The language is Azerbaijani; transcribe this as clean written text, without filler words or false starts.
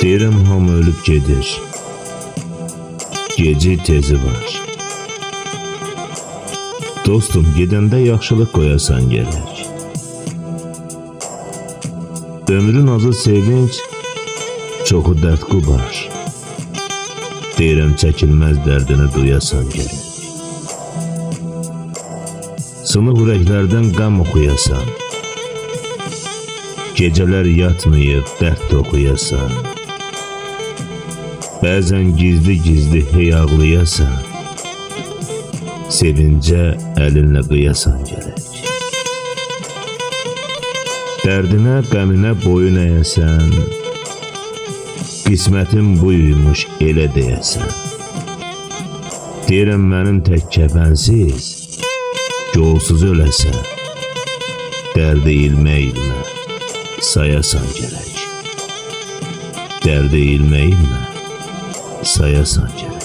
Deyirəm hamı ölüb gedir. Geci tezi var. Dostum, gedəndə yaxşılıq qoyasan gerek. Ömrün azı sevinç, çoxu dərd qubar. Deyirəm çəkilməz dərdini duyasan gerek. Sınıq ürəklərdən qəm oxuyasan. Gecələr yatmayıb dərd toxuyasan. Bəzən gizli-gizli hey ağlayasan. Sevincə əlinlə qıyasan gerek. Dərdinə, qəminə boyun əyəsən. Qismətin buymuş elə deyəsən. Deyirəm mənim tək kəfənsiz, yolsuz öləsən. Dərdi ilmə-ilmə sayasan gerek. Dərdi ilmə-ilmə sayasan gerek.